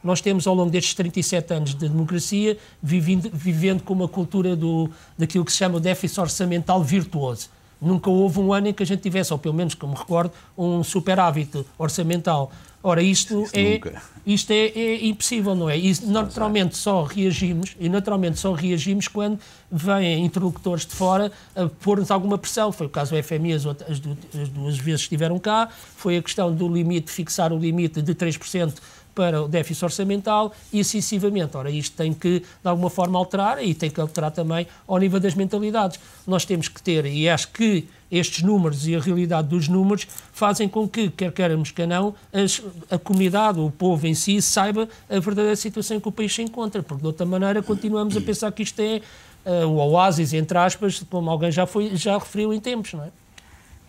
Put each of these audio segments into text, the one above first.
nós temos ao longo destes 37 anos de democracia vivendo com uma cultura daquilo que se chama o déficit orçamental virtuoso. Nunca houve um ano em que a gente tivesse, ou pelo menos que me recordo, um superávit orçamental. Ora, isto é impossível, não é? E naturalmente só reagimos quando vêm interlocutores de fora a pôr-nos alguma pressão. Foi o caso do FMI, as duas vezes que estiveram cá, foi a questão do limite, fixar o limite de 3% para o déficit orçamental e assim sucessivamente. Ora, isto tem que, de alguma forma, alterar e tem que alterar também ao nível das mentalidades. Nós temos que ter, e acho que estes números e a realidade dos números fazem com que, quer queiramos que não, a comunidade, o povo em si, saiba a verdadeira situação em que o país se encontra, porque de outra maneira continuamos a pensar que isto é o oásis, entre aspas, como alguém já referiu em tempos, não é?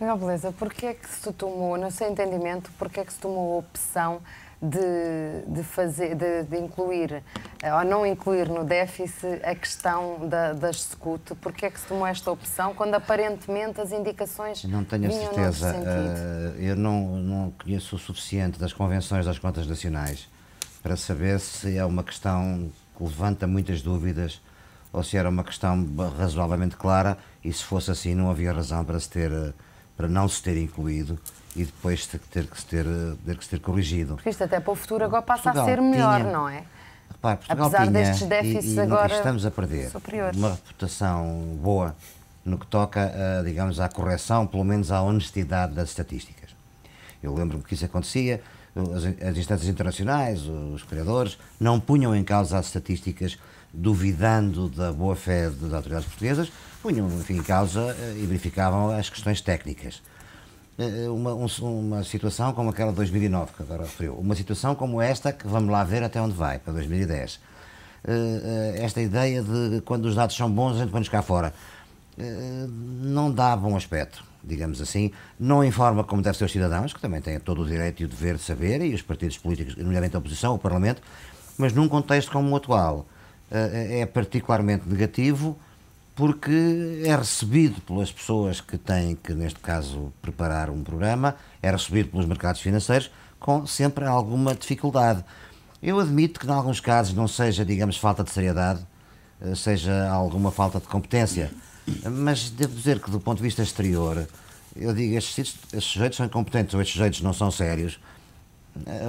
Não, beleza. Porquê é que se tomou, no seu entendimento, porquê é que se tomou a opção de incluir ou não incluir no déficit a questão das SCUT? Porque é que se tomou esta opção quando aparentemente as indicações não tenho a vinham certeza. noutro sentido? Eu não conheço o suficiente das convenções das contas nacionais para saber se é uma questão que levanta muitas dúvidas ou se era uma questão razoavelmente clara, e se fosse assim não havia razão para não se ter incluído e depois ter que se ter corrigido. Porque isto até para o futuro agora passa a ser melhor, não é? Repare, Portugal apesar tinha, destes déficits e agora estamos a perder superiores, uma reputação boa no que toca, digamos, à correção, pelo menos à honestidade das estatísticas. Eu lembro-me que isso acontecia, as instâncias internacionais, os criadores, não punham em causa as estatísticas duvidando da boa-fé das autoridades portuguesas, punham, enfim, em causa e verificavam as questões técnicas. Uma situação como aquela de 2009, que agora referiu, uma situação como esta, que vamos lá ver até onde vai, para 2010. Esta ideia de quando os dados são bons, a gente põe-nos cá fora, não dá bom aspecto, digamos assim, não informa como deve ser os cidadãos, que também têm todo o direito e o dever de saber, e os partidos políticos, nomeadamente a oposição, o Parlamento, mas num contexto como o atual, é particularmente negativo, porque é recebido pelas pessoas que têm que, neste caso, preparar um programa, é recebido pelos mercados financeiros com sempre alguma dificuldade. Eu admito que, em alguns casos, não seja, digamos, falta de seriedade, seja alguma falta de competência, mas devo dizer que, do ponto de vista exterior, eu digo, estes sujeitos são incompetentes ou estes sujeitos não são sérios,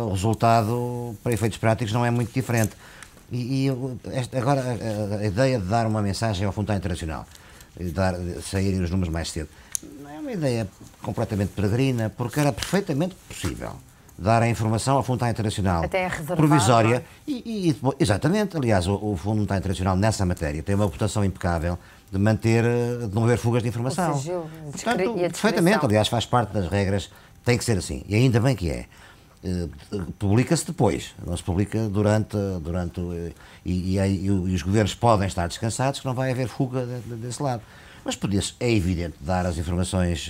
o resultado, para efeitos práticos, não é muito diferente. Agora, a ideia de dar uma mensagem ao Fundo Internacional e saírem os números mais cedo, não é uma ideia completamente peregrina, porque era perfeitamente possível dar a informação ao Fundo Internacional provisória e exatamente, aliás, o Fundo Internacional nessa matéria tem uma reputação impecável de não haver fugas de informação. Portanto, perfeitamente, aliás, faz parte das regras, tem que ser assim, e ainda bem que é. Publica-se depois, não se publica durante e os governos podem estar descansados que não vai haver fuga desse lado. Mas é evidente dar as informações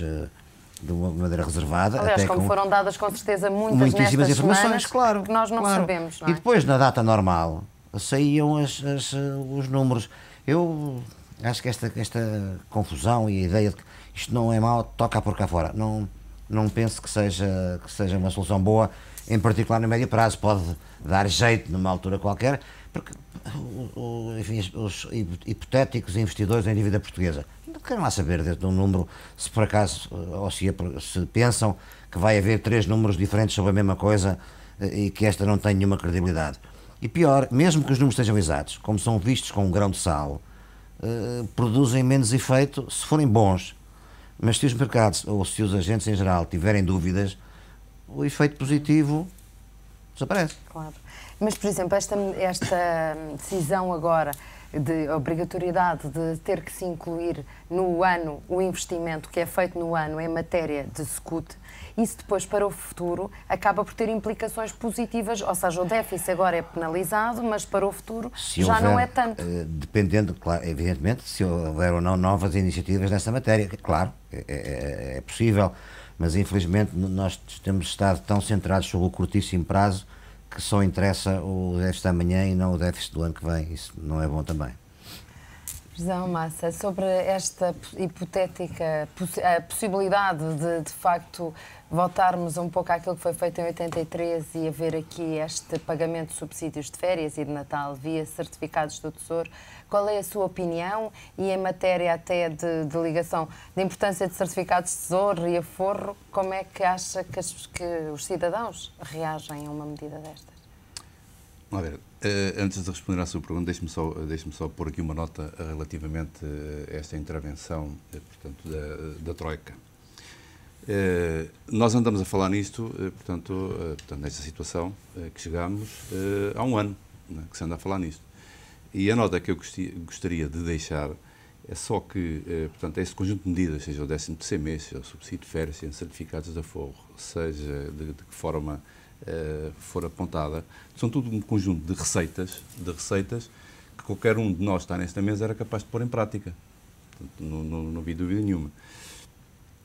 de uma maneira reservada. Aliás, até como foram dadas com certeza muitíssimas informações, semanas, claro, que nós não sabemos. Não é? E depois, na data normal, saíam os números. Eu acho que esta confusão e a ideia de que isto não é mau, toca a pôr cá fora. Não penso que seja uma solução boa, em particular no médio prazo. Pode dar jeito numa altura qualquer, porque enfim, os hipotéticos investidores em dívida portuguesa não querem lá saber de um número, se por acaso, ou se pensam que vai haver 3 números diferentes sobre a mesma coisa e que esta não tem nenhuma credibilidade. E pior, mesmo que os números estejam exatos, como são vistos com um grão de sal, produzem menos efeito se forem bons. Mas se os mercados, ou se os agentes em geral, tiverem dúvidas, o efeito positivo desaparece. Claro. Mas, por exemplo, esta decisão agora de obrigatoriedade de ter que se incluir no ano o investimento que é feito no ano em matéria de SCUT, isso depois para o futuro acaba por ter implicações positivas, ou seja, o déficit agora é penalizado, mas para o futuro não é tanto. Dependendo, claro, evidentemente, se houver ou não novas iniciativas nessa matéria, claro, é possível, mas infelizmente nós temos estado tão centrados sobre o curtíssimo prazo que só interessa o déficit da manhã e não o déficit do ano que vem. Isso não é bom também. José Almassa, sobre esta hipotética possibilidade de facto voltarmos um pouco àquilo que foi feito em 83 e haver aqui este pagamento de subsídios de férias e de Natal via certificados do Tesouro, qual é a sua opinião? E em matéria até de ligação da importância de certificados de Tesouro e aforro, como é que acha que os cidadãos reagem a uma medida destas? A ver, antes de responder à sua pergunta, deixe-me só pôr aqui uma nota relativamente a esta intervenção, portanto, da Troika. Nós andamos a falar nisto, portanto, nesta situação que chegamos há um ano, né, que se anda a falar nisto. E a nota que eu gostaria de deixar é só que, portanto, este conjunto de medidas, seja o 13º mês, seja o subsídio de férias, seja certificados de aforro, seja de que forma for apontada, são tudo um conjunto de receitas que qualquer um de nós está nesta mesa era capaz de pôr em prática. Portanto, não vi dúvida nenhuma.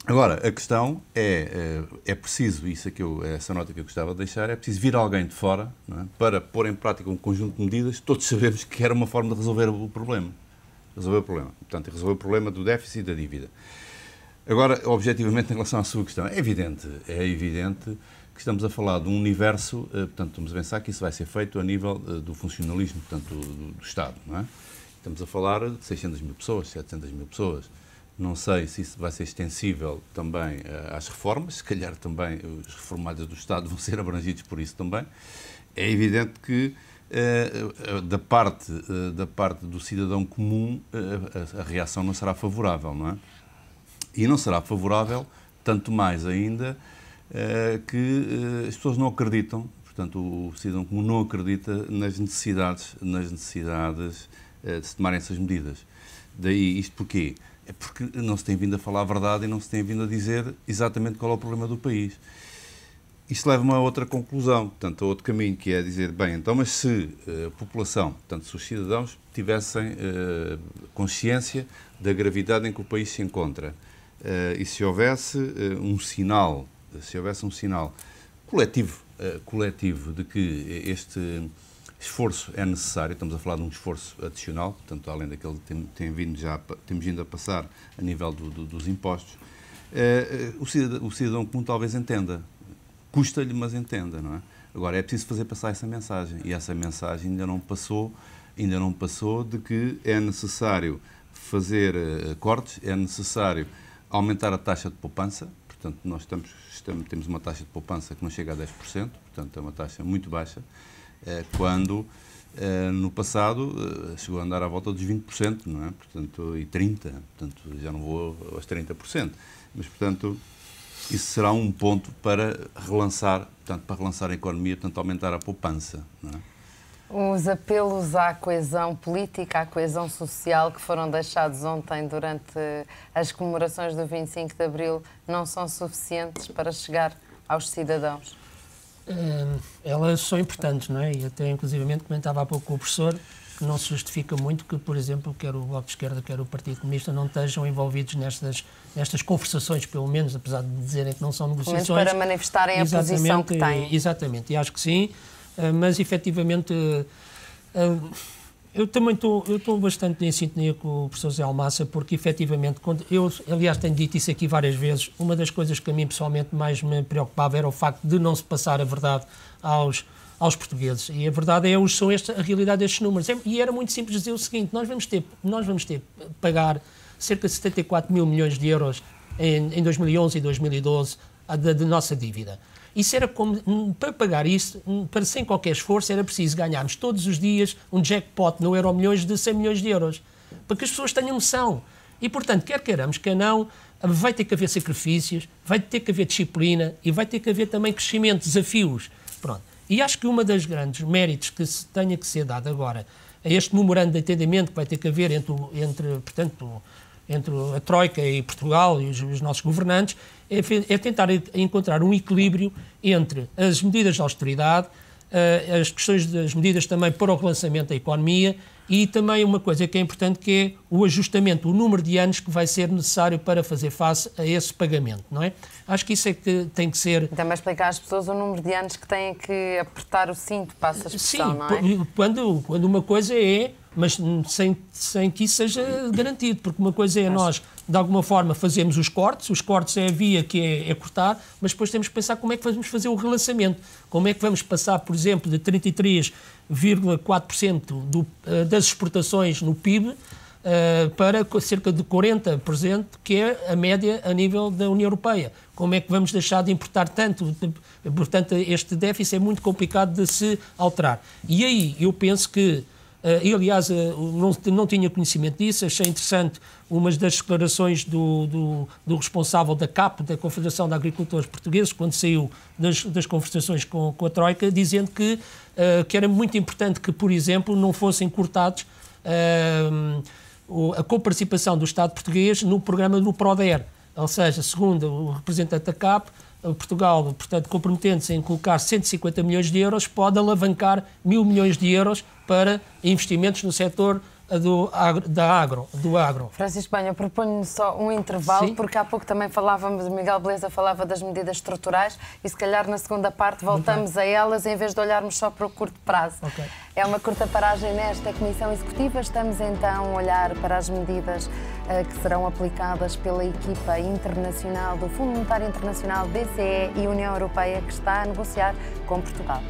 Agora, a questão é preciso, essa nota que eu gostava de deixar, é preciso vir alguém de fora, não é, para pôr em prática um conjunto de medidas. Todos sabemos que era uma forma de resolver o problema. Portanto, resolver o problema do déficit e da dívida. Agora, objetivamente, em relação à sua questão, é evidente que estamos a falar de um universo, portanto, estamos a pensar que isso vai ser feito a nível do funcionalismo, portanto, do Estado, não é? Estamos a falar de 600 mil pessoas, 700 mil pessoas. Não sei se isso vai ser extensível também às reformas, se calhar também os reformados do Estado vão ser abrangidos por isso também. É evidente que da parte do cidadão comum a reação não será favorável, não é? E não será favorável, tanto mais ainda, que as pessoas não acreditam, portanto, o cidadão comum não acredita nas necessidades de se tomarem essas medidas. Daí, isto porquê? É porque não se tem vindo a falar a verdade e não se tem vindo a dizer exatamente qual é o problema do país. Isto leva-me a outra conclusão, portanto, a outro caminho, que é dizer, bem, então, mas se a população, portanto, se os cidadãos tivessem consciência da gravidade em que o país se encontra, e se houvesse um sinal coletivo de que este esforço é necessário, estamos a falar de um esforço adicional, portanto, além daquele que temos vindo a passar a nível dos impostos, o cidadão comum talvez entenda. Custa-lhe, mas entenda, não é? Agora, é preciso fazer passar essa mensagem, e essa mensagem ainda não passou de que é necessário fazer cortes, é necessário aumentar a taxa de poupança. Portanto, nós temos uma taxa de poupança que não chega a 10%, portanto, é uma taxa muito baixa, quando no passado chegou a andar à volta dos 20%, não é? Portanto, e 30%, portanto, já não vou aos 30%. Mas, portanto, isso será um ponto para relançar a economia, portanto, aumentar a poupança, não é? Os apelos à coesão política, à coesão social que foram deixados ontem durante as comemorações do 25 de Abril não são suficientes para chegar aos cidadãos? Elas são importantes, não é? E até, inclusivamente, comentava há pouco com o professor que não se justifica muito que, por exemplo, quer o Bloco de Esquerda, quer o Partido Comunista não estejam envolvidos nestas conversações, pelo menos, apesar de dizerem que não são negociações. Pelo menos para manifestarem a posição que têm. Exatamente, e acho que sim. Mas, efetivamente, eu também estou bastante em sintonia com o professor José Almassa, porque, efetivamente, eu, aliás, tenho dito isso aqui várias vezes, uma das coisas que a mim, pessoalmente, mais me preocupava era o facto de não se passar a verdade aos portugueses. E a verdade é a realidade destes números. E era muito simples dizer o seguinte, nós vamos ter que pagar cerca de 74 mil milhões de euros em 2011 e 2012 da nossa dívida. Isso era como, para pagar isso, sem qualquer esforço, era preciso ganharmos todos os dias um jackpot no Euromilhões de 100 milhões de euros, para que as pessoas tenham noção. E, portanto, quer queiramos, quer não, vai ter que haver sacrifícios, vai ter que haver disciplina e vai ter que haver também crescimento, desafios. Pronto. E acho que uma das grandes méritos que tenha que ser dado agora a este memorando de entendimento que vai ter que haver entre a Troika e Portugal e os nossos governantes, é tentar encontrar um equilíbrio entre as medidas de austeridade, as questões das medidas também para o relançamento da economia e também uma coisa que é importante, que é o ajustamento, o número de anos que vai ser necessário para fazer face a esse pagamento, não é? Acho que isso é que tem que ser... Também explicar às pessoas o número de anos que têm que apertar o cinto, passa a expressão, sim, não é? Quando uma coisa é mas sem que isso seja garantido, porque uma coisa é nós, de alguma forma, fazemos os cortes é a via que é cortar, mas depois temos que pensar como é que vamos fazer o relançamento, como é que vamos passar, por exemplo, de 33,4% das exportações no PIB para cerca de 40%, que é a média a nível da União Europeia. Como é que vamos deixar de importar tanto? Portanto, este déficit é muito complicado de se alterar. E aí eu penso que, e aliás, não tinha conhecimento disso, achei interessante umas das declarações do responsável da CAP, da Confederação de Agricultores Portugueses, quando saiu das conversações com a Troika, dizendo que era muito importante que, por exemplo, não fossem cortados a coparticipação do Estado português no programa do PRODER. Ou seja, segundo o representante da CAP, Portugal, portanto, comprometendo-se em colocar 150 milhões de euros, pode alavancar 1.000 milhões de euros para investimentos no setor do agro. Francisco Banha, eu proponho só um intervalo, Sim. porque há pouco também falávamos, o Miguel Beleza falava das medidas estruturais e se calhar na segunda parte voltamos a elas em vez de olharmos só para o curto prazo. Okay. É uma curta paragem nesta Comissão Executiva. Estamos então a olhar para as medidas que serão aplicadas pela equipa internacional do Fundo Monetário Internacional, BCE e União Europeia, que está a negociar com Portugal.